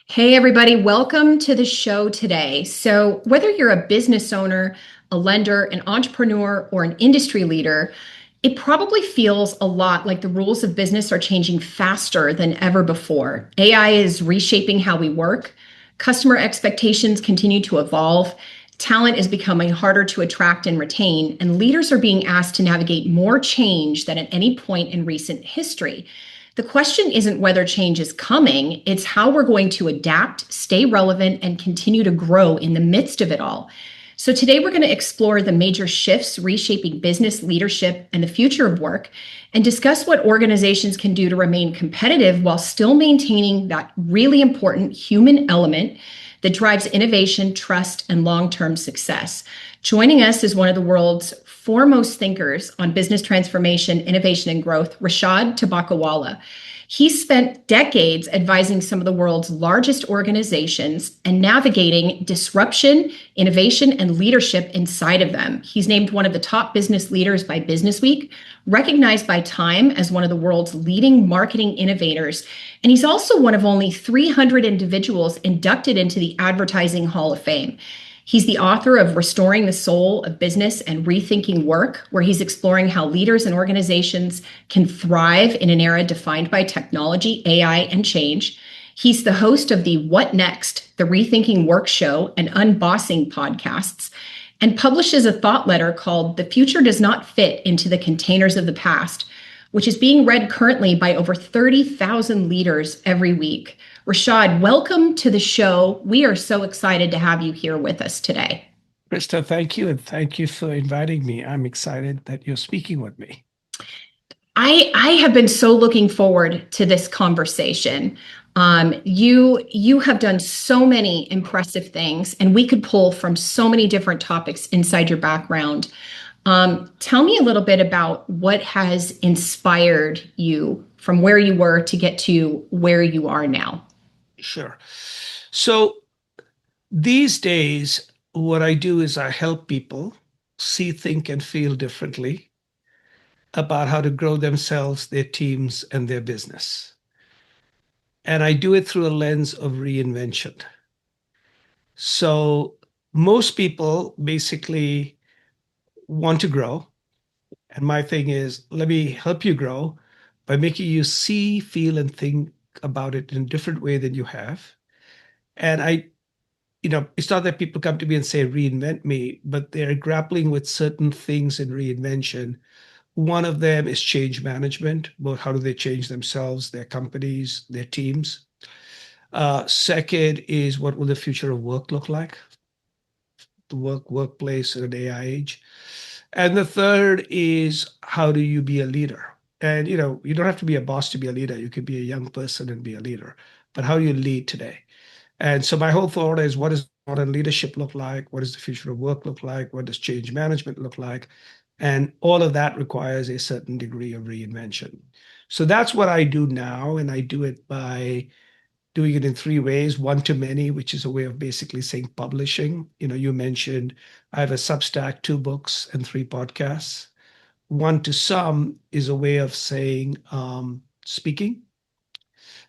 Hey, everybody, welcome to the show today. So, whether you're a business owner, a lender, an entrepreneur, or an industry leader, it probably feels a lot like the rules of business are changing faster than ever before. AI is reshaping how we work, customer expectations continue to evolve, talent is becoming harder to attract and retain, and leaders are being asked to navigate more change than at any point in recent history. The question isn't whether change is coming, it's how we're going to adapt, stay relevant, and continue to grow in the midst of it all. So, today we're going to explore the major shifts reshaping business leadership and the future of work, and discuss what organizations can do to remain competitive while still maintaining that really important human element that drives innovation, trust, and long term success. Joining us is one of the world's foremost thinkers on business transformation, innovation, and growth, Rishad Tobaccowala. He spent decades advising some of the world's largest organizations and navigating disruption, innovation, and leadership inside of them. He's named one of the top business leaders by Businessweek, recognized by Time as one of the world's leading marketing innovators, and he's also one of only 300 individuals inducted into the Advertising Hall of Fame. He's the author of Restoring the Soul of Business and Rethinking Work, where he's exploring how leaders and organizations can thrive in an era defined by technology, AI, and change. He's the host of the What Next, the Rethinking Work Show, and Unbossing podcasts, and publishes a thought letter called The Future Does Not Fit into the Containers of the Past, which is being read currently by over 30,000 leaders every week. Rishad, welcome to the show. We are so excited to have you here with us today. Krista, thank you, and thank you for inviting me. I'm excited that you're speaking with me. I have been so looking forward to this conversation. You have done so many impressive things, and we could pull from so many different topics inside your background. Tell me a little bit about what has inspired you from where you were to get to where you are now. Sure. So these days, what I do is I help people see, think, and feel differently about how to grow themselves, their teams, and their business. And I do it through a lens of reinvention. So most people basically want to grow. And my thing is, let me help you grow by making you see, feel, and think about it in a different way than you have. And it's not that people come to me and say, reinvent me, but they're grappling with certain things in reinvention. One of them is change management, both how do they change themselves, their companies, their teams. Second is what will the future of work look like, the workplace in an AI age. And the third is how do you be a leader? And you don't have to be a boss to be a leader. You could be a young person and be a leader. But how do you lead today? And so my whole thought is, what does modern leadership look like? What does the future of work look like? What does change management look like? And all of that requires a certain degree of reinvention. So that's what I do now. And I do it by doing it in three ways. One to many, which is a way of basically saying publishing. You mentioned I have a Substack, 2 books, and 3 podcasts. One to some is a way of saying speaking.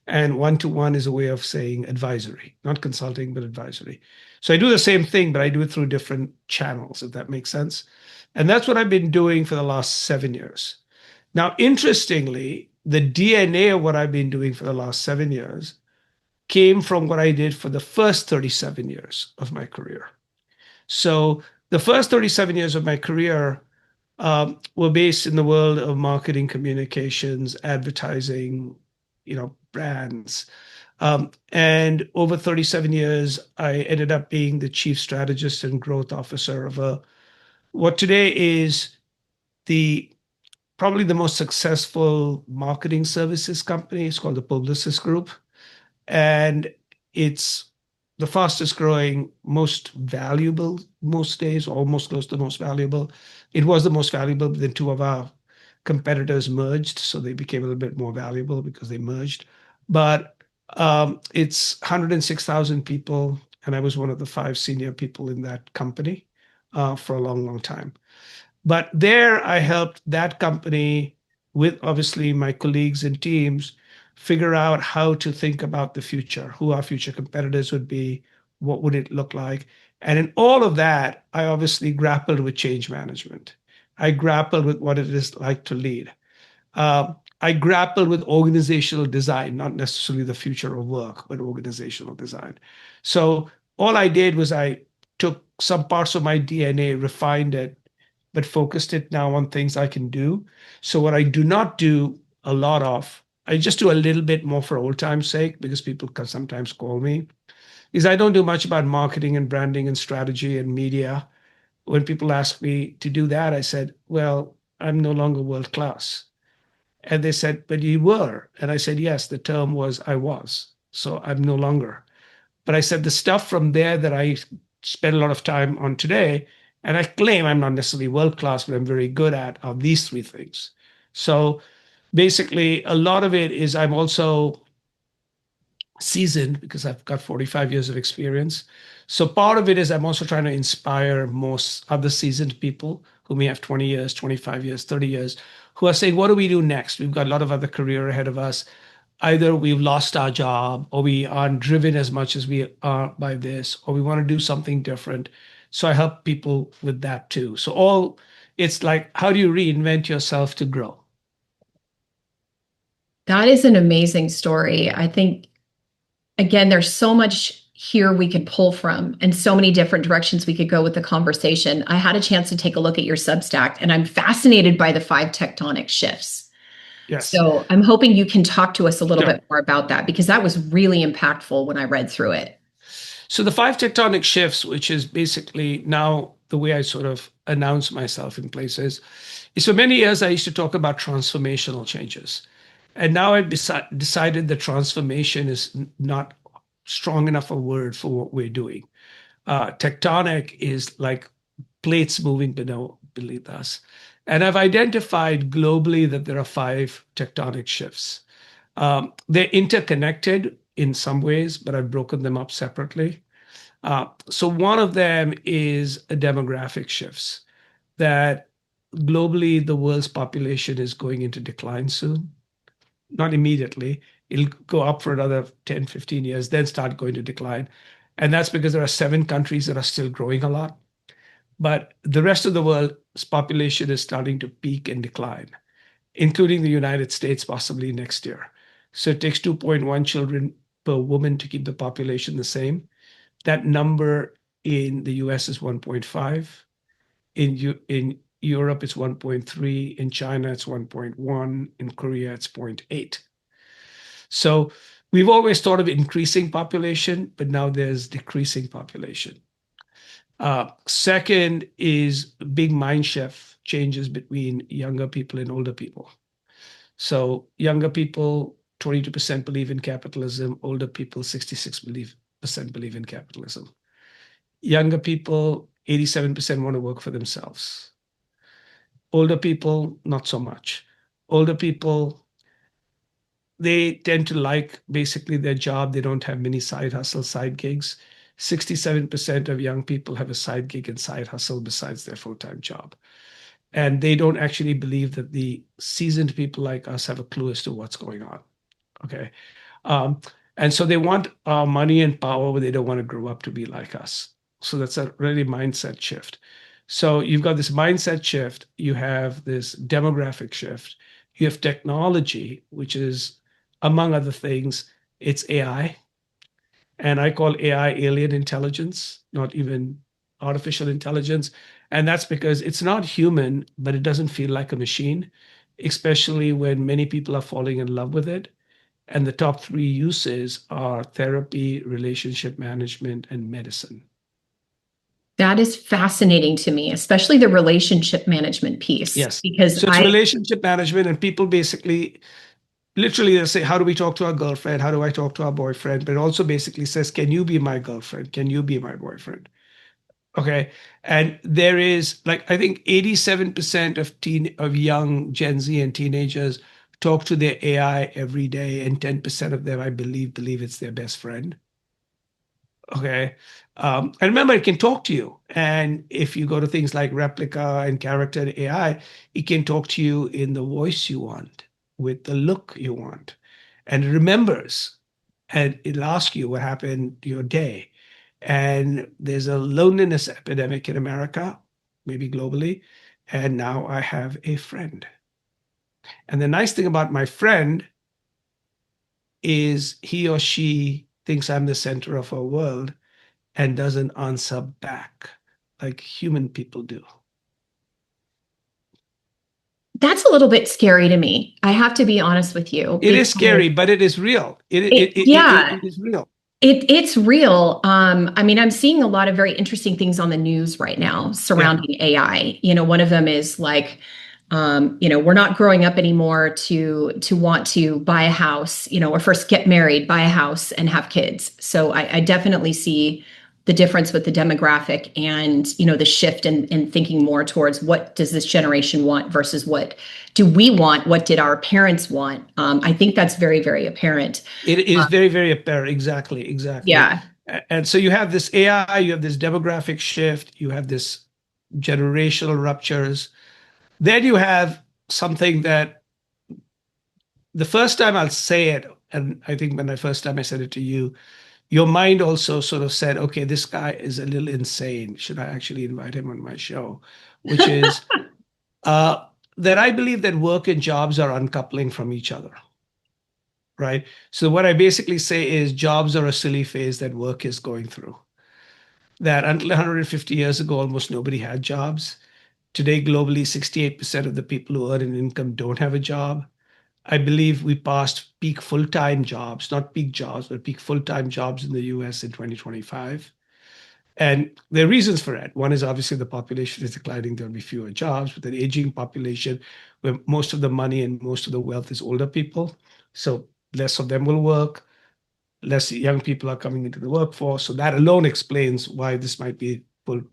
And one to one is a way of saying advisory, not consulting, but advisory. So I do the same thing, but I do it through different channels, if that makes sense. And that's what I've been doing for the last 7 years. Now, interestingly, the DNA of what I've been doing for the last 7 years came from what I did for the first 37 years of my career. So the first 37 years of my career were based in the world of marketing, communications, advertising, brands. And over 37 years, I ended up being the chief strategist and growth officer of what today is the probably the most successful marketing services company. It's called the Publicis Group. And it's the fastest growing, most valuable most days, almost close to the most valuable. It was the most valuable, but then two of our competitors merged, so they became a little bit more valuable because they merged. But it's 106,000 people, and I was one of the 5 senior people in that company for a long, long time. But there I helped that company with obviously my colleagues and teams figure out how to think about the future, who our future competitors would be, what would it look like. And in all of that, I obviously grappled with change management. I grappled with what it is like to lead. I grappled with organizational design, not necessarily the future of work, but organizational design. So all I did was I took some parts of my DNA, refined it, but focused it now on things I can do. So what I do not do a lot of, I just do a little bit more for old time's sake because people can sometimes call me, is I don't do much about marketing and branding and strategy and media. When people ask me to do that, I said, well, I'm no longer world class. And they said, but you were. And I said, yes, the term was I was. So I'm no longer. But I said, the stuff from there that I spend a lot of time on today, and I claim I'm not necessarily world class, but I'm very good at, are these three things. So basically, a lot of it is I'm also seasoned because I've got 45 years of experience. So part of it is I'm also trying to inspire most other seasoned people who may have 20 years, 25 years, 30 years, who are saying, what do we do next? We've got a lot of other career ahead of us. Either we've lost our job or we aren't driven as much as we are by this, or we want to do something different. So I help people with that too. So all it's like, how do you reinvent yourself to grow? That is an amazing story. I think, again, there's so much here we could pull from and so many different directions we could go with the conversation. I had a chance to take a look at your Substack, and I'm fascinated by the five tectonic shifts. Yes. So I'm hoping you can talk to us a little Sure. bit more about that because that was really impactful when I read through it. So the five tectonic shifts, which is basically now the way I sort of announce myself in places, is for many years I used to talk about transformational changes. And now I've decided that transformation is not strong enough a word for what we're doing. Tectonic is like plates moving beneath us. And I've identified globally that there are five tectonic shifts. They're interconnected in some ways, but I've broken them up separately. So one of them is demographic shifts, that globally the world's population is going into decline soon. Not immediately. It'll go up for another 10, 15 years, then start going to decline. And that's because there are seven countries that are still growing a lot. But the rest of the world's population is starting to peak and decline, including the United States possibly next year. So it takes 2.1 children per woman to keep the population the same. That number in the US is 1.5. In Europe, it's 1.3. In China, it's 1.1. In Korea, it's zero point 0.8. So we've always thought of increasing population, but now there's decreasing population. Second is big mind shift changes between younger people and older people. So younger people, 22% believe in capitalism. Older people, 66% believe in capitalism. Younger people, 87% want to work for themselves. Older people, not so much. Older people, they tend to like basically their job. They don't have many side hustle, side gigs. 67% of young people have a side gig and side hustle besides their full-time job. And they don't actually believe that the seasoned people like us have a clue as to what's going on. Okay. Um, and so they want our money and power, but they don't want to grow up to be like us. So that's a really mindset shift. So you've got this mindset shift, you have this demographic shift, you have technology, which is, among other things, it's AI. And I call AI alien intelligence, not even artificial intelligence. And that's because it's not human, but it doesn't feel like a machine, especially when many people are falling in love with it. And the top three uses are therapy, relationship management, and medicine. That is fascinating to me, especially the relationship management piece, Yes. because So it's I, relationship management, and people basically literally they say, how do we talk to our girlfriend? How do I talk to our boyfriend? But it also basically says, can you be my girlfriend? Can you be my boyfriend? Okay. And there is like, I think 87% of young Gen Z and teenagers talk to their AI every day, and 10% of them, I believe it's their best friend. Okay. And remember, it can talk to you. And if you go to things like replica and character AI, it can talk to you in the voice you want, with the look you want. and it remembers, and it'll ask you what happened to your day. And there's a loneliness epidemic in America, maybe globally. And now I have a friend. And the nice thing about my friend is he or she thinks I'm the center of our world and doesn't answer back like human people do. That's a little bit scary to me. I have to be honest with you It is because scary, but it is real. yeah, It is real. it's real. I mean, I'm seeing a lot of very interesting things on the news right now Yeah. surrounding AI. One of them is like, we're not growing up anymore to want to buy a house, or first get married, buy a house, and have kids. So I definitely see the difference with the demographic and the shift in thinking more towards what does this generation want versus what do we want? What did our parents want? I think that's very, very apparent. It is very, very apparent. Exactly, exactly. Yeah. And so you have this AI, you have this demographic shift, you have this generational ruptures. Then you have something that the first time I'll say it, and I think when the first time I said it to you, your mind also sort of said, okay, this guy is a little insane. Should I actually invite him on my show? Which is uh, that I believe that work and jobs are uncoupling from each other, right? So what I basically say is jobs are a silly phase that work is going through. That until 150 years ago, almost nobody had jobs. Today, globally, 68% of the people who earn an income don't have a job. I believe we passed peak full-time jobs, not peak jobs, but peak full-time jobs in the US in 2025. And there are reasons for that. One is obviously the population is declining, there'll be fewer jobs, with an aging population where most of the money and most of the wealth is older people. So less of them will work, less young people are coming into the workforce. So that alone explains why this might be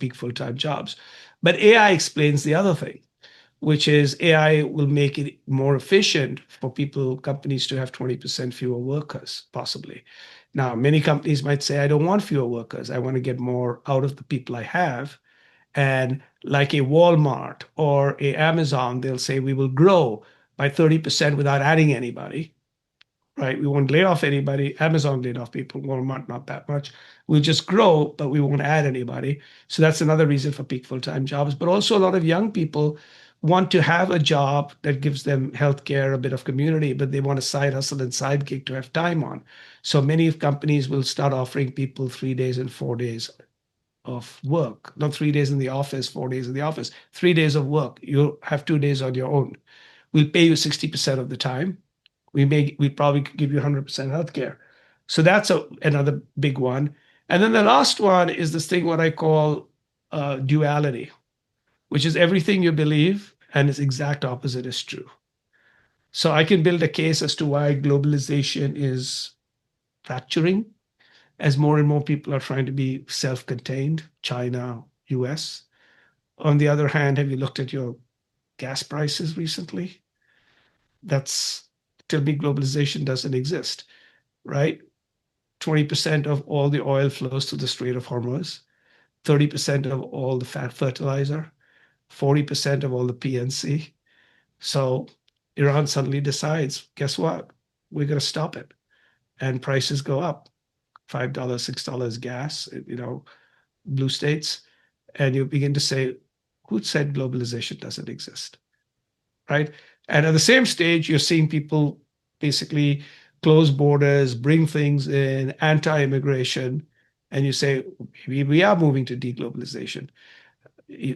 peak full-time jobs. But AI explains the other thing, which is AI will make it more efficient for people, companies to have 20% fewer workers, possibly. Now, many companies might say, I don't want fewer workers. I want to get more out of the people I have. And like a Walmart or a Amazon, they'll say we will grow by 30% without adding anybody, right? We won't lay off anybody. Amazon laid off people, Walmart, not that much. We'll just grow, but we won't add anybody. So that's another reason for peak full-time jobs. But also a lot of young people want to have a job that gives them healthcare, a bit of community, but they want a side hustle and side gig to have time on. So many companies will start offering people 3 days and 4 days of work, not 3 days in the office, 4 days in the office, 3 days of work. You'll have 2 days on your own. We'll pay you 60% of the time. We probably could give you 100% healthcare. So that's another big one. And then the last one is this thing what I call duality, which is everything you believe and its exact opposite is true. So I can build a case as to why globalization is fracturing as more and more people are trying to be self-contained, China, US. On the other hand, have you looked at your gas prices recently? That's tell me globalization doesn't exist, right? 20% of all the oil flows through the Strait of Hormuz, 30% of all the fat fertilizer, 40% of all the PNC. So Iran suddenly decides, guess what? We're going to stop it. And prices go up $5, $6 gas, blue states. And you begin to say, who said globalization doesn't exist? Right? And at the same stage, you're seeing people basically close borders, bring things in, anti-immigration, and you say, maybe we are moving to deglobalization.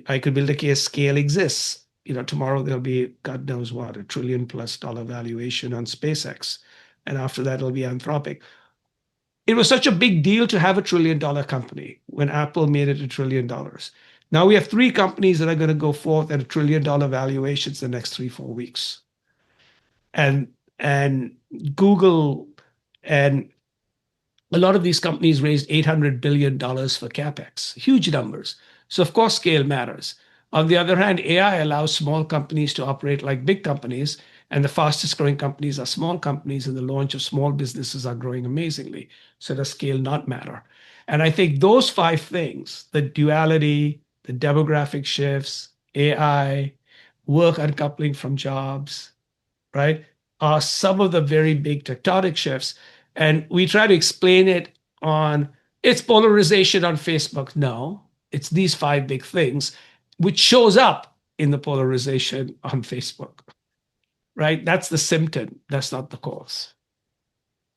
I could build a case scale exists. Tomorrow there'll be God knows what, $1 trillion+ valuation on SpaceX. And after that, it'll be Anthropic. It was such a big deal to have $1 trillion company when Apple made it $1 trillion. Now we have three companies that are going to go forth at $1 trillion valuations the next 3-4 weeks. And Google and a lot of these companies raised $800 billion for capex, huge numbers. So of course scale matters. On the other hand, AI allows small companies to operate like big companies, and the fastest growing companies are small companies, and the launch of small businesses are growing amazingly. So does scale not matter? And I think those five things, the duality, the demographic shifts, AI, work uncoupling from jobs, right? are some of the very big tectonic shifts. And we try to explain it on it's polarization on Facebook. No, it's these five big things, which shows up in the polarization on Facebook, right? That's the symptom. That's not the cause.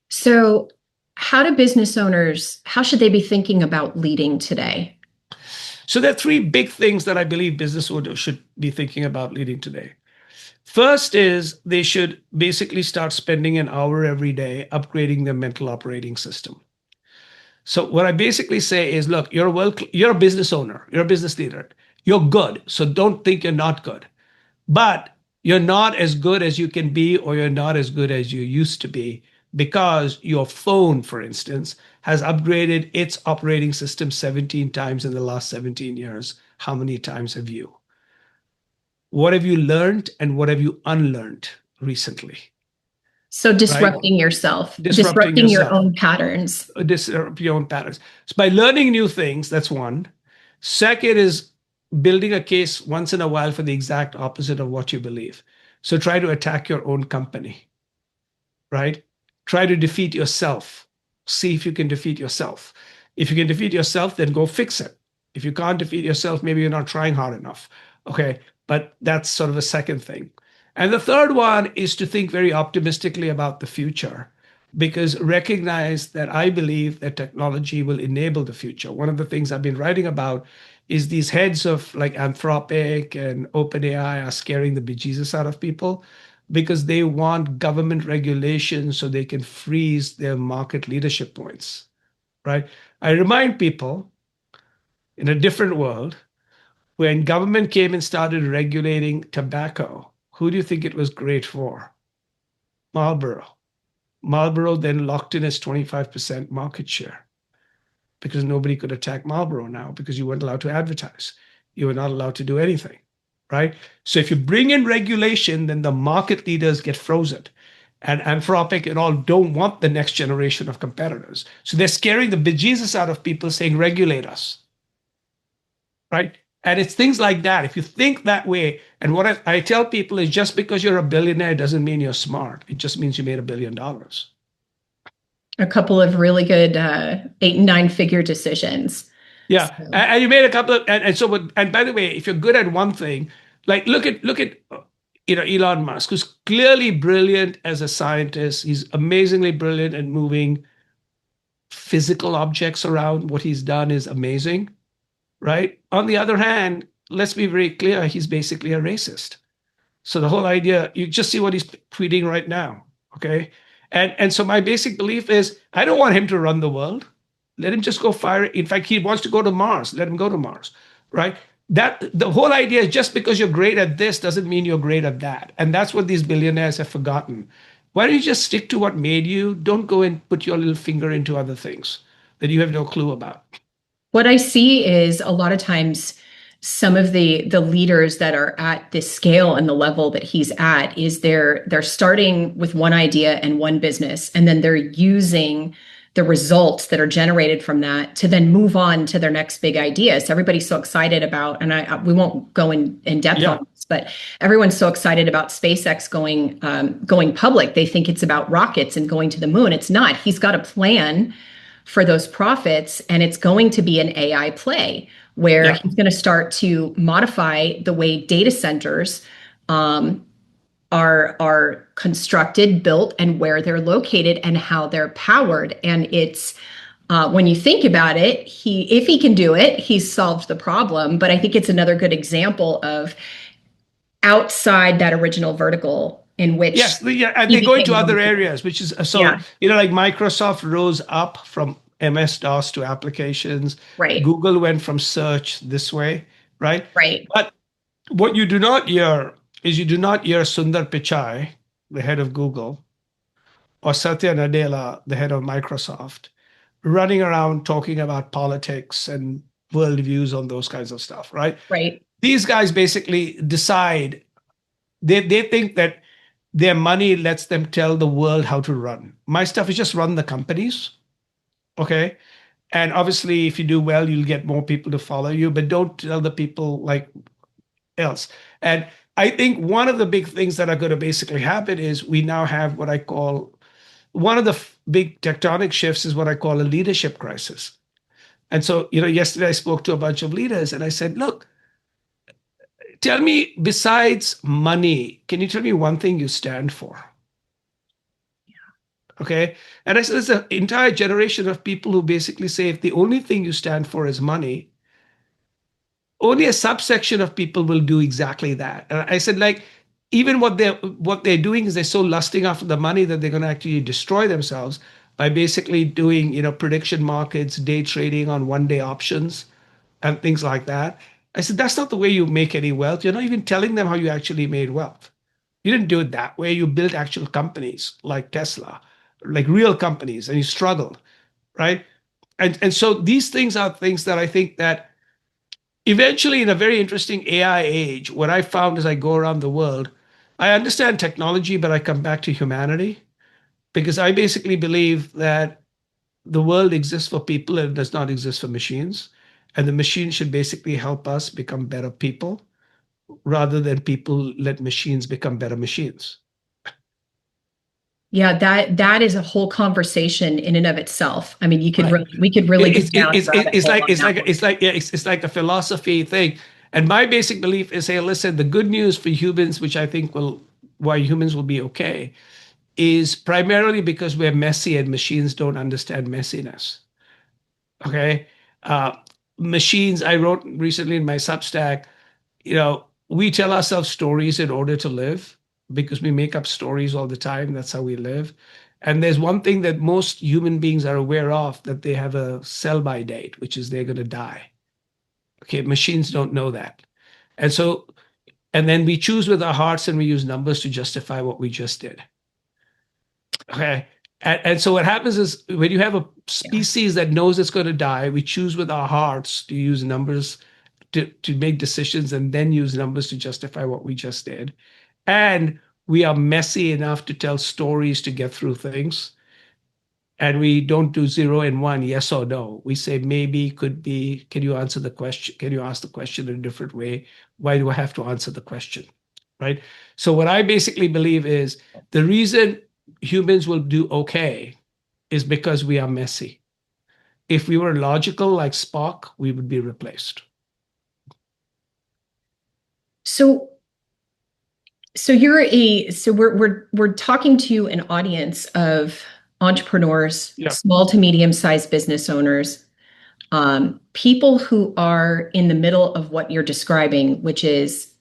So, how do business owners, how should they be thinking about leading today? So there are three big things that I believe business owners should be thinking about leading today. First is they should basically start spending an hour every day upgrading their mental operating system. So what I basically say is, look, you're a business owner, you're a business leader. You're good, so don't think you're not good. But you're not as good as you can be, or you're not as good as you used to be, because your phone, for instance, has upgraded its operating system 17 times in the last 17 years. How many times have you? What have you learned and what have you unlearned recently? So, Right? disrupting yourself, Disrupting disrupting your yourself, own patterns. disrupt your own patterns. So by learning new things, that's one. Second is building a case once in a while for the exact opposite of what you believe. So try to attack your own company, right? Try to defeat yourself. See if you can defeat yourself. If you can defeat yourself, then go fix it. If you can't defeat yourself, maybe you're not trying hard enough. Okay. But that's sort of a second thing. And the third one is to think very optimistically about the future, because recognize that I believe that technology will enable the future. One of the things I've been writing about is these heads of like Anthropic and OpenAI are scaring the bejesus out of people because they want government regulation so they can freeze their market leadership points, right? I remind people in a different world, when government came and started regulating tobacco, who do you think it was great for? Marlboro. Marlboro then locked in its 25% market share because nobody could attack Marlboro now because you weren't allowed to advertise. You were not allowed to do anything, right? So if you bring in regulation, then the market leaders get frozen. And Anthropic and all don't want the next generation of competitors. So they're scaring the bejesus out of people saying, regulate us, right? And it's things like that. If you think that way, and what I tell people is just because you're a billionaire doesn't mean you're smart. It just means you made $1 billion. A couple of really good 8 and 9 figure decisions. Yeah, So, and you made a couple of, and so, and by the way, if you're good at one thing, like look at Elon Musk, who's clearly brilliant as a scientist. He's amazingly brilliant at moving physical objects around. What he's done is amazing, right? On the other hand, let's be very clear, he's basically a racist. So the whole idea, you just see what he's tweeting right now, okay? And so my basic belief is I don't want him to run the world. Let him just go fire. In fact, he wants to go to Mars. Let him go to Mars, right? That the whole idea is just because you're great at this doesn't mean you're great at that. And that's what these billionaires have forgotten. Why don't you just stick to what made you? Don't go and put your little finger into other things that you have no clue about. what I see is a lot of times some of the leaders that are at this scale and the level that he's at is they're starting with one idea and one business, and then they're using the results that are generated from that to then move on to their next big idea. So everybody's so excited about, and we won't go in depth Yeah, on this, but everyone's so excited about SpaceX going public. They think it's about rockets and going to the moon. It's not. He's got a plan for those profits, and it's going to be an AI play where yeah, he's going to start to modify the way data centers um, are constructed, built, and where they're located and how they're powered. And it's when you think about it, if he can do it, he's solved the problem. But I think it's another good example of outside that original vertical in which yes, yeah, and he they go into became known other for. areas, which is so Yeah, like Microsoft rose up from MS-DOS to applications. right, Google went from search this way, right? right, But what you do not hear is you do not hear Sundar Pichai, the head of Google, or Satya Nadella, the head of Microsoft, running around talking about politics and worldviews on those kinds of stuff, right? right. These guys basically decide they think that their money lets them tell the world how to run. My stuff is just run the companies, okay? And obviously, if you do well, you'll get more people to follow you, but don't tell the people like else. And I think one of the big things that are going to basically happen is we now have what I call one of the big tectonic shifts is what I call a leadership crisis. And so, yesterday I spoke to a bunch of leaders and I said, look, tell me, besides money, can you tell me one thing you stand for? Okay. And I said, there's an entire generation of people who basically say, if the only thing you stand for is money, only a subsection of people will do exactly that. And I said, like, even what they're doing is they're so lusting after the money that they're going to actually destroy themselves by basically doing, prediction markets, day trading on one-day options and things like that. I said, that's not the way you make any wealth. You're not even telling them how you actually made wealth. You didn't do it that way. You built actual companies like Tesla, like real companies, and you struggled, right? And so these things are things that I think that eventually, in a very interesting AI age, what I found as I go around the world, I understand technology, but I come back to humanity because I basically believe that the world exists for people and it does not exist for machines. And the machine should basically help us become better people rather than people let machines become better machines. Yeah, that is a whole conversation in and of itself. I mean, Right. we could really go It's down a rabbit it's hole like on that one. it's like a philosophy thing. And my basic belief is, hey, listen, the good news for humans, which I think will why humans will be okay, is primarily because we're messy and machines don't understand messiness. Okay. Uh, Machines, I wrote recently in my Substack, we tell ourselves stories in order to live because we make up stories all the time. That's how we live. And there's one thing that most human beings are aware of that they have a sell by date, which is they're going to die. Okay. Machines don't know that. And so, and then we choose with our hearts and we use numbers to justify what we just did. Okay. And so what happens is when you have a Yeah. species that knows it's going to die, we choose with our hearts to use numbers to make decisions and then use numbers to justify what we just did. And we are messy enough to tell stories to get through things. And we don't do zero and one, yes or no. We say maybe, could be, can you answer the question? Can you ask the question in a different way? Why do I have to answer the question? Right. So, what I basically believe is the reason humans will do okay is because we are messy. If we were logical like Spock, we would be replaced. So we're talking to an audience of entrepreneurs, Yeah. small to medium sized business owners, people who are in the middle of what you're describing, which is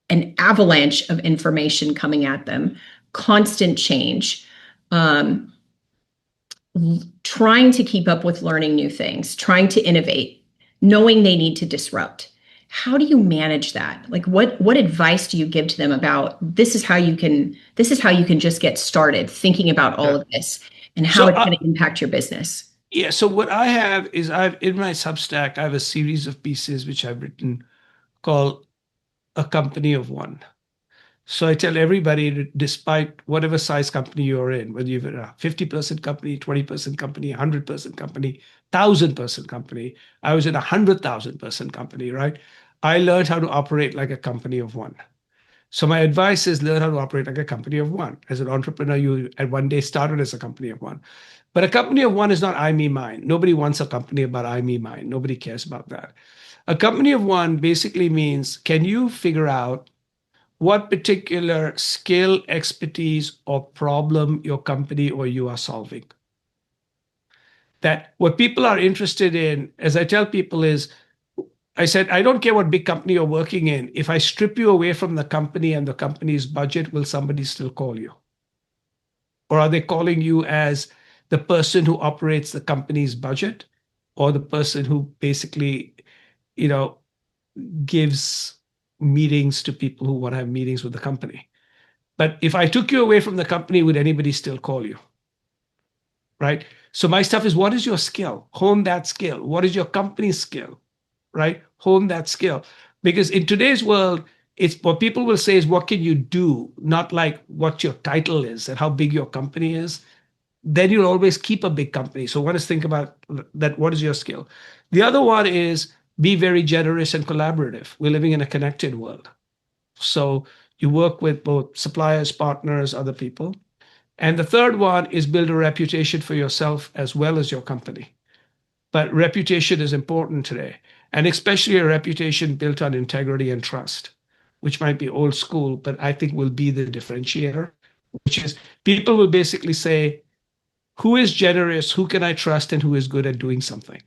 an avalanche of information coming at them, constant change, um, trying to keep up with learning new things, trying to innovate, knowing they need to disrupt. How do you manage that? Like what advice do you give to them about this is how you can just get started thinking about all Yeah. of this and how So, it's going to impact your business? yeah. So what I have is I've in my Substack, I have a series of pieces which I've written called A Company of One. So I tell everybody, despite whatever size company you're in, whether you're a 50-person company, 20-person company, 100-person company, 1,000-person company, I was in a 100,000-person company, right? I learned how to operate like a company of one. So my advice is learn how to operate like a company of one. As an entrepreneur, you at one day started as a company of one. But a company of one is not I, me, mine. Nobody wants a company about I, me, mine. Nobody cares about that. A company of one basically means can you figure out what particular skill, expertise, or problem your company or you are solving? That what people are interested in, as I tell people, is I said, I don't care what big company you're working in. If I strip you away from the company and the company's budget, will somebody still call you? Or are they calling you as the person who operates the company's budget or the person who basically, you know, gives meetings to people who want to have meetings with the company? But if I took you away from the company, would anybody still call you? Right. So my stuff is what is your skill? Hone that skill. What is your company's skill? Right? Hone that skill. Because in today's world, it's what people will say is what can you do, not like what your title is and how big your company is. Then you'll always keep a big company. So one is think about that. What is your skill? The other one is be very generous and collaborative. We're living in a connected world. So you work with both suppliers, partners, other people. And the third one is build a reputation for yourself as well as your company. But reputation is important today, and especially a reputation built on integrity and trust, which might be old school, but I think will be the differentiator, which is people will basically say, who is generous, who can I trust, and who is good at doing something.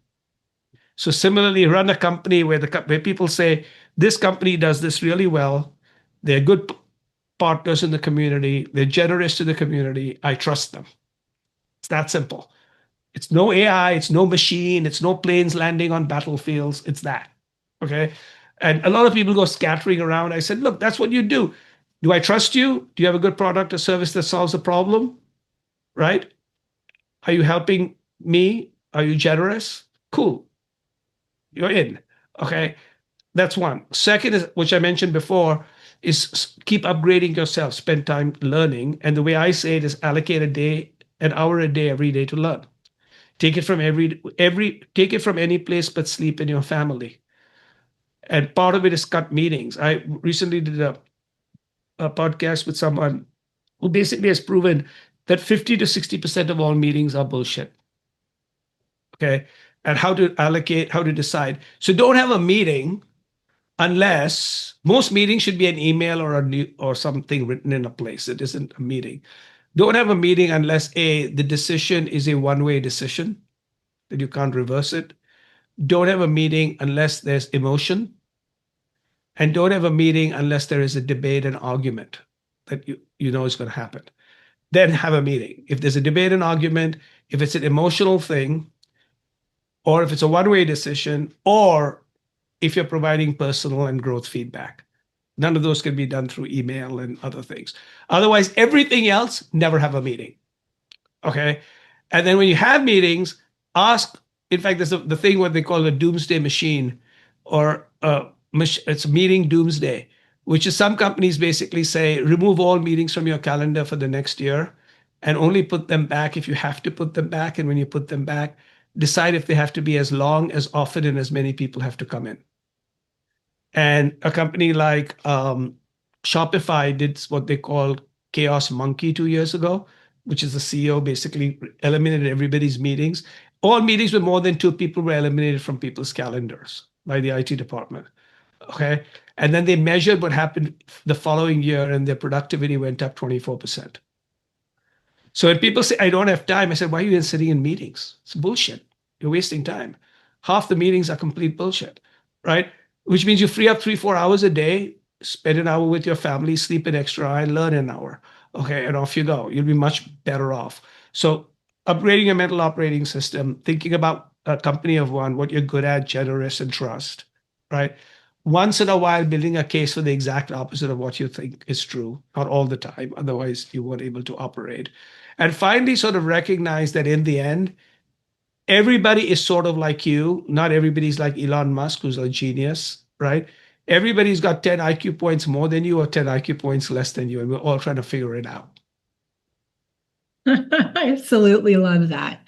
So similarly, run a company where people say, this company does this really well. They're good partners in the community. They're generous to the community. I trust them. It's that simple. It's no AI, it's no machine, it's no planes landing on battlefields. It's that. Okay. And a lot of people go scattering around. I said, look, that's what you do. Do I trust you? Do you have a good product or service that solves a problem? Right? Are you helping me? Are you generous? Cool. You're in. Okay. That's one. Second is, which I mentioned before, is keep upgrading yourself, spend time learning. And the way I say it is allocate an hour a day every day to learn. Take it from take it from any place but sleep in your family. And part of it is cut meetings. I recently did a podcast with someone who basically has proven that 50 to 60% of all meetings are bullshit. Okay. And how to allocate, how to decide. So don't have a meeting unless most meetings should be an email or or something written in a place. It isn't a meeting. Don't have a meeting unless the decision is a one-way decision that you can't reverse it. Don't have a meeting unless there's emotion, and don't have a meeting unless there is a debate and argument that you know is going to happen. Then have a meeting. If there's a debate and argument, if it's an emotional thing, or if it's a one-way decision, or if you're providing personal and growth feedback. None of those can be done through email and other things. Otherwise, everything else, never have a meeting. Okay. And then when you have meetings, ask. In fact, there's the thing what they call a doomsday machine, or it's meeting doomsday, which is some companies basically say remove all meetings from your calendar for the next year and only put them back if you have to put them back. And when you put them back, decide if they have to be as long, as often, and as many people have to come in. And a company like Shopify did what they call Chaos Monkey 2 years ago, which is the CEO basically eliminated everybody's meetings. All meetings with more than two people were eliminated from people's calendars by the IT department. Okay. And then they measured what happened the following year, and their productivity went up 24%. So when people say, I don't have time, I said, why are you sitting in meetings? It's bullshit. You're wasting time. Half the meetings are complete bullshit, right? Which means you free up 3, 4 hours a day, spend an hour with your family, sleep an extra hour, and learn an hour. Okay, and off you go. You'll be much better off. So upgrading your mental operating system, thinking about a company of one, what you're good at, generous and trust, right? Once in a while, building a case for the exact opposite of what you think is true, not all the time. Otherwise, you weren't able to operate. And finally, sort of recognize that in the end, everybody is sort of like you. Not everybody's like Elon Musk, who's a genius, right? Everybody's got 10 IQ points more than you or 10 IQ points less than you, and we're all trying to figure it out. I absolutely love that.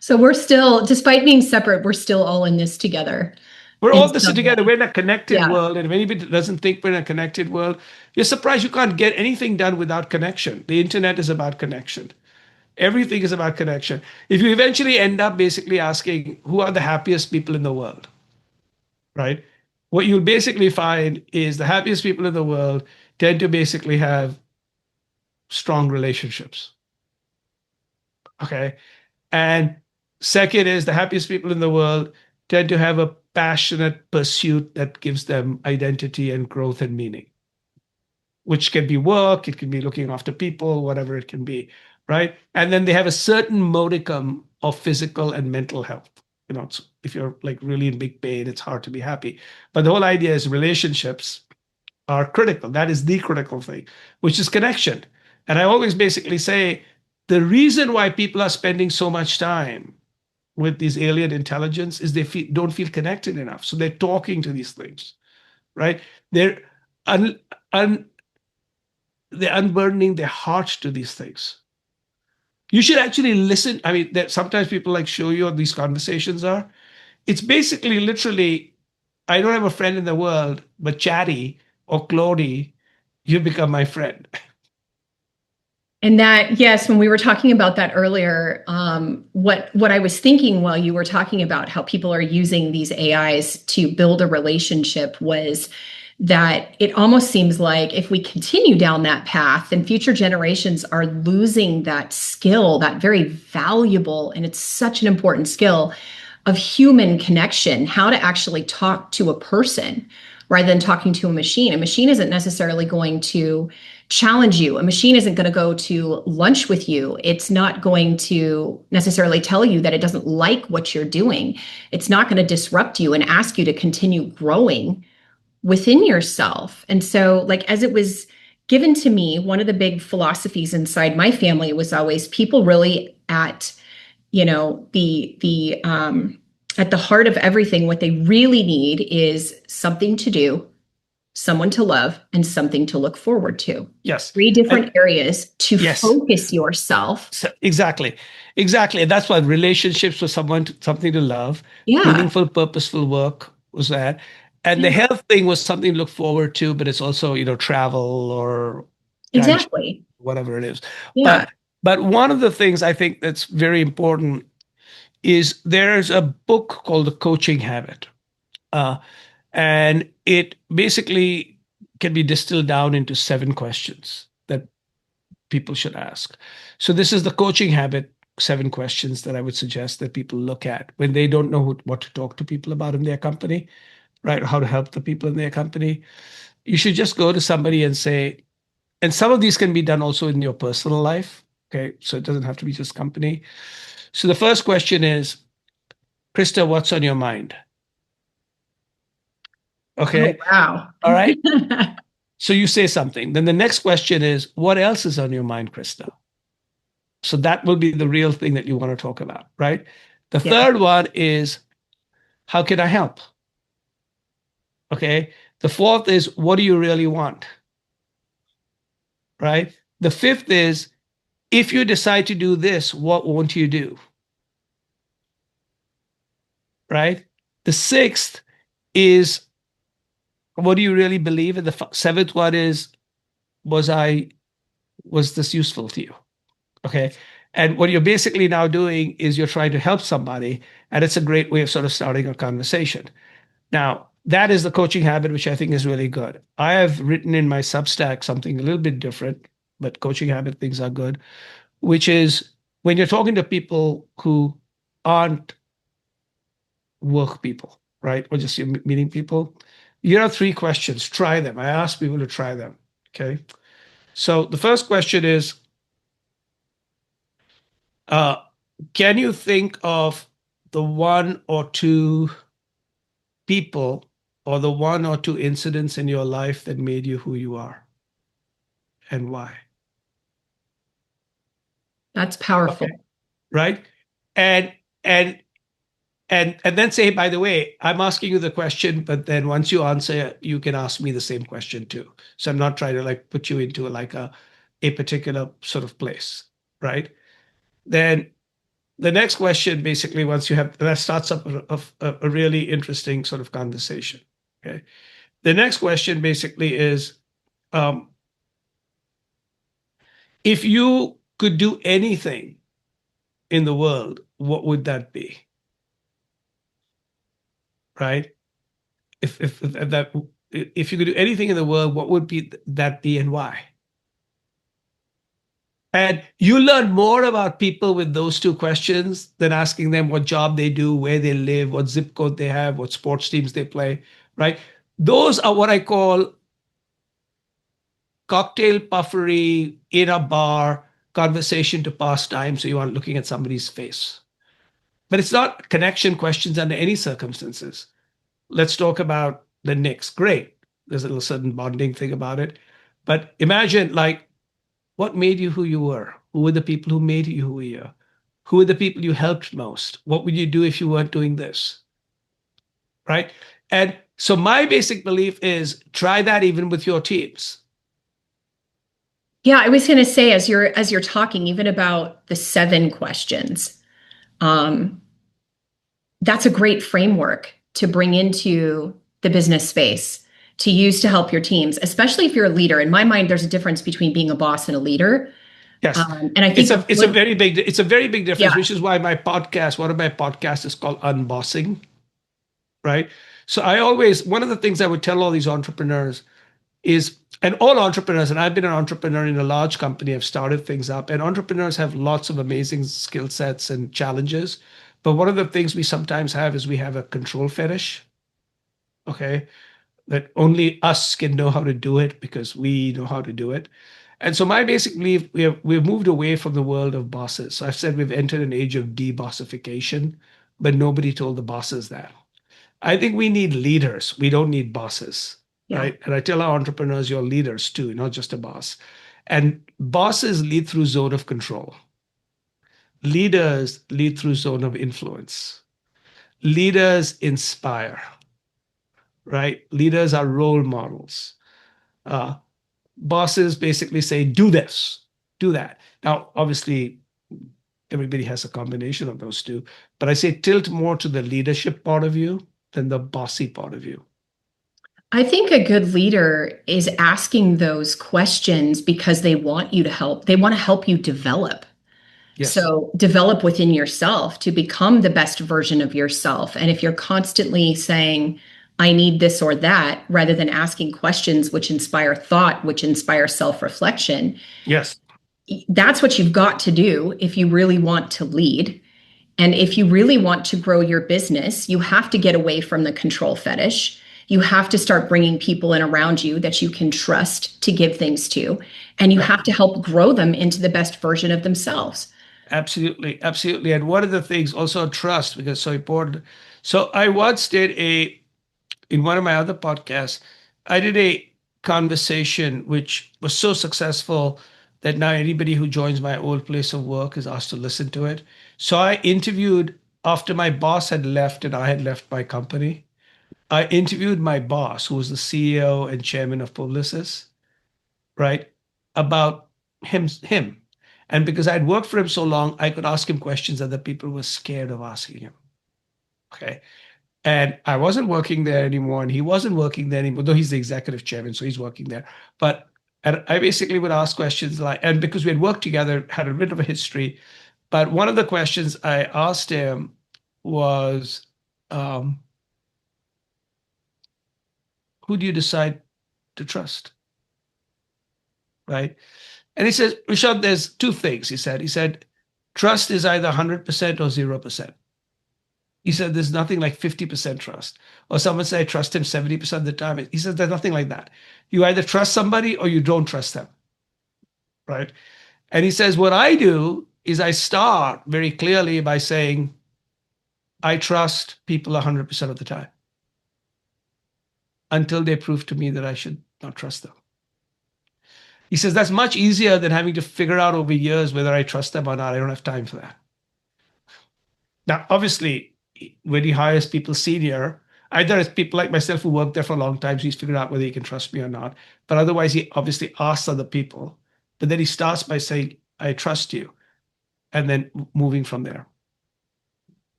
So we're still, despite being separate, we're still all in this together We're in all this some together. way. We're in a connected Yeah. world, and if anybody doesn't think we're in a connected world, you're surprised you can't get anything done without connection. The internet is about connection. Everything is about connection. If you eventually end up basically asking who are the happiest people in the world, right? What you'll basically find is the happiest people in the world tend to basically have strong relationships. Okay. And second is the happiest people in the world tend to have a passionate pursuit that gives them identity and growth and meaning, which can be work, it can be looking after people, whatever it can be, right? And then they have a certain modicum of physical and mental health. If you're like really in big pain, it's hard to be happy. But the whole idea is relationships are critical. That is the critical thing, which is connection. And I always basically say the reason why people are spending so much time with these alien intelligence is don't feel connected enough. So they're talking to these things, right? They're un, un, they're unburdening their hearts to these things. You should actually listen. I mean, sometimes people like show you what these conversations are. It's basically literally, I don't have a friend in the world, but Chatty or Claudie you become my friend. And that, yes, when we were talking about that earlier, what I was thinking while you were talking about how people are using these AIs to build a relationship was that it almost seems like if we continue down that path, then future generations are losing that skill, that very valuable, and it's such an important skill of human connection, how to actually talk to a person rather than talking to a machine. A machine isn't necessarily going to challenge you. A machine isn't going to go to lunch with you. It's not going to necessarily tell you that it doesn't like what you're doing. It's not going to disrupt you and ask you to continue growing within yourself. And so, like, as it was given to me, one of the big philosophies inside my family was always people really at, the at the heart of everything, what they really need is something to do, someone to love, and something to look forward to. Yes. Three And different areas to yes, focus yourself. so, exactly. Exactly. And that's why relationships with someone, something to love, Yeah, meaningful, purposeful work was that. And the yeah, health thing was something to look forward to, but it's also, travel or grandchildren, exactly. whatever it is. Yeah. But one of the things I think that's very important is there's a book called The Coaching Habit. Uh, and it basically can be distilled down into 7 questions that people should ask. So this is the coaching habit, 7 questions that I would suggest that people look at when they don't know what to talk to people about in their company, right? How to help the people in their company. You should just go to somebody and say, and some of these can be done also in your personal life. Okay. So it doesn't have to be just company. So the first question is, Krista, what's on your mind? Oh, Okay. wow. All right. So you say something. Then the next question is, what else is on your mind, Krista? So that will be the real thing that you want to talk about, right? The Yeah, third one is, how can I help? Okay. The fourth is, what do you really want? Right. The fifth is, if you decide to do this, what won't you do? Right. The sixth is, what do you really believe? And the seventh one is, was I, was this useful to you? Okay. And what you're basically now doing is you're trying to help somebody. And it's a great way of sort of starting a conversation. Now, that is the coaching habit, which I think is really good. I have written in my Substack something a little bit different, but coaching habit things are good, which is when you're talking to people who aren't work people, right? Or just you're meeting people, you have 3 questions. Try them. I ask people to try them. Okay. So the first question is, uh, can you think of the one or two people or the one or two incidents in your life that made you who you are and why? that's Okay. powerful. Right. And and and then say, by the way, I'm asking you the question, but then once you answer, you can ask me the same question too. So I'm not trying to like put you into like a particular sort of place, right? Then the next question, basically, once you have that starts up a really interesting sort of conversation. Okay. The next question basically is, um, if you could do anything in the world, what would that be? Right? If that if you could do anything in the world, what would be that be and why? And you learn more about people with those 2 questions than asking them what job they do, where they live, what zip code they have, what sports teams they play, right? Those are what I call cocktail puffery in a bar conversation to pass time. So you aren't looking at somebody's face. But it's not connection questions under any circumstances. Let's talk about the Knicks. Great. There's a little certain bonding thing about it. But imagine, like, what made you who you were? Who were the people who made you who you are? Who were the people you helped most? What would you do if you weren't doing this? Right. And so my basic belief is try that even with your teams. Yeah, I was going to say as you're talking even about the 7 questions, um, that's a great framework to bring into the business space to use to help your teams, especially if you're a leader. In my mind, there's a difference between being a boss and a leader. Yes. And I think a It's a good, very big difference, yeah, which is why one of my podcasts is called Unbossing, right? So I always one of the things I would tell all these entrepreneurs is, and all entrepreneurs, and I've been an entrepreneur in a large company, I've started things up, and entrepreneurs have lots of amazing skill sets and challenges. But one of the things we sometimes have is we have a control fetish, okay? That only us can know how to do it because we know how to do it. And so my basic belief, we've moved away from the world of bosses. So I've said we've entered an age of de-bossification, but nobody told the bosses that. I think we need leaders. We don't need bosses, yeah. right? And I tell our entrepreneurs, you're leaders too, not just a boss. And bosses lead through zone of control. Leaders lead through zone of influence. Leaders inspire, right? Leaders are role models. Uh, Bosses basically say, do this, do that. Now, obviously, everybody has a combination of those two, but I say tilt more to the leadership part of you than the bossy part of you. I think a good leader is asking those questions because they want you to help. They want to help you develop. Yes, So develop within yourself to become the best version of yourself. And if you're constantly saying, I need this or that, rather than asking questions which inspire thought, which inspire self reflection, yes, that's what you've got to do if you really want to lead. And if you really want to grow your business, you have to get away from the control fetish. You have to start bringing people in around you that you can trust to give things to. And you yep, have to help grow them into the best version of themselves. absolutely, absolutely. And one of the things also trust because it's so important. So I once did in one of my other podcasts, I did a conversation which was so successful that now anybody who joins my old place of work is asked to listen to it. So I interviewed after my boss had left and I had left my company. I interviewed my boss, who was the CEO and chairman of Publicis, right, about him. And because I'd worked for him so long, I could ask him questions that the people were scared of asking him. Okay. And I wasn't working there anymore, and he wasn't working there anymore, though he's the executive chairman, so he's working there. But and I basically would ask questions like, and because we had worked together, had a bit of a history. But one of the questions I asked him was, um, who do you decide to trust? Right. And he says, Rishad, there's two things, he said, trust is either 100% or 0%. He said, there's nothing like 50% trust. Or someone say, I trust him 70% of the time. He said, there's nothing like that. You either trust somebody or you don't trust them. Right. And he says, what I do is I start very clearly by saying, I trust people 100% of the time until they prove to me that I should not trust them. He says, that's much easier than having to figure out over years whether I trust them or not. I don't have time for that. Now, obviously, when he hires people senior, either it's people like myself who worked there for a long time, so he's figured out whether he can trust me or not. But otherwise, he obviously asks other people. But then he starts by saying, I trust you, and then moving from there.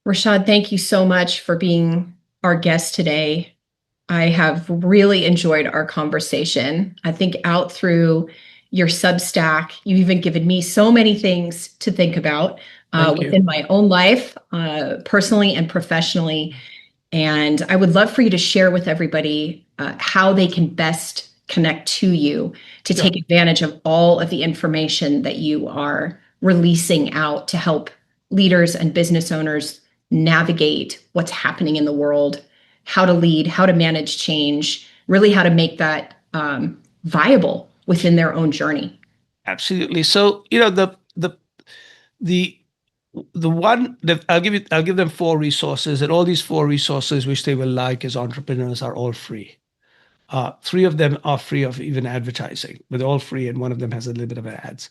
Rishad, thank you so much for being our guest today. I have really enjoyed our conversation. I think out through your Substack, you've even given me so many things to think about Thank you. within my own life, personally and professionally. And I would love for you to share with everybody how they can best connect to you to Yeah, take advantage of all of the information that you are releasing out to help leaders and business owners navigate what's happening in the world, how to lead, how to manage change, really how to make that viable within their own journey. absolutely. So, the the one that I'll give them four resources, and all these four resources, which they will like as entrepreneurs, are all free. Three of them are free of even advertising, but they're all free, and one of them has a little bit of ads.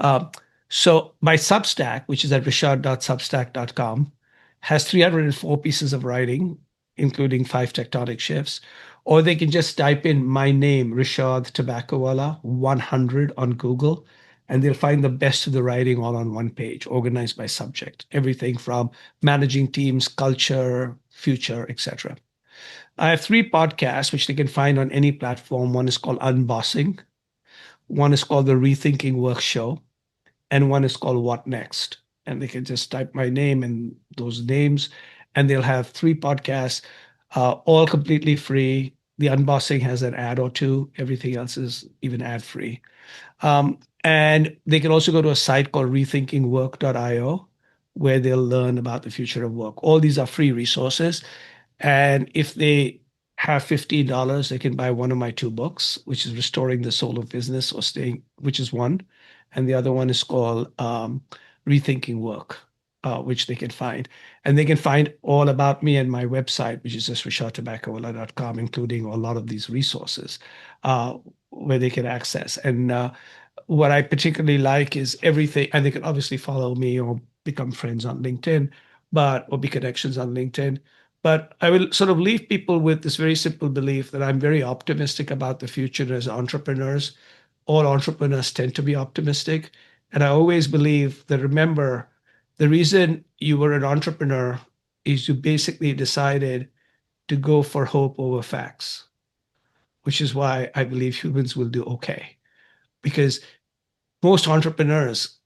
Um, so my Substack, which is at rishad.substack.com, has 304 pieces of writing, including 5 tectonic shifts. Or they can just type in my name, Rishad Tobaccowala, 100 on Google, and they'll find the best of the writing all on one page, organized by subject, everything from managing teams, culture, future, etc. I have three podcasts which they can find on any platform. One is called Unbossing, one is called the Rethinking Work Show, and one is called What Next. And they can just type my name and those names, and they'll have three podcasts, all completely free. The Unbossing has an ad or two, everything else is even ad free. And they can also go to a site called rethinkingwork.io where they'll learn about the future of work. All these are free resources. And if they have $15, they can buy one of my two books, which is Restoring the Soul of Business or Staying, which is one. And the other one is called Rethinking Work, which they can find. And they can find all about me and my website, which is just rishadtobaccowala.com, including a lot of these resources where they can access. And what I particularly like is everything, and they can obviously follow me or become friends on LinkedIn, or be connections on LinkedIn. But I will sort of leave people with this very simple belief that I'm very optimistic about the future as entrepreneurs. All entrepreneurs tend to be optimistic. And I always believe that, remember, the reason you were an entrepreneur is you basically decided to go for hope over facts, which is why I believe humans will do okay. Because most entrepreneurs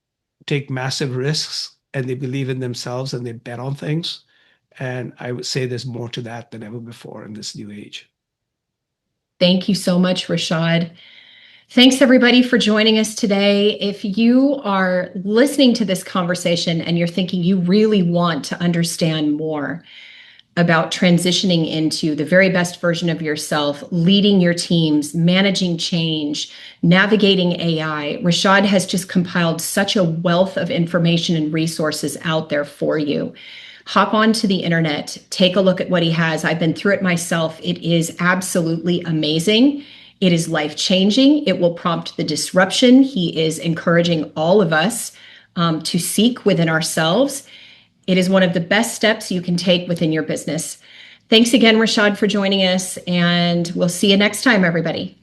take massive risks and they believe in themselves and they bet on things. And I would say there's more to that than ever before in this new age. Thank you so much, Rishad. Thanks, everybody, for joining us today. If you are listening to this conversation and you're thinking you really want to understand more about transitioning into the very best version of yourself, leading your teams, managing change, navigating AI, Rishad has just compiled such a wealth of information and resources out there for you. Hop onto the internet, take a look at what he has. I've been through it myself. It is absolutely amazing. It is life-changing. It will prompt the disruption he is encouraging all of us to seek within ourselves. It is one of the best steps you can take within your business. Thanks again, Rishad, for joining us, and we'll see you next time, everybody.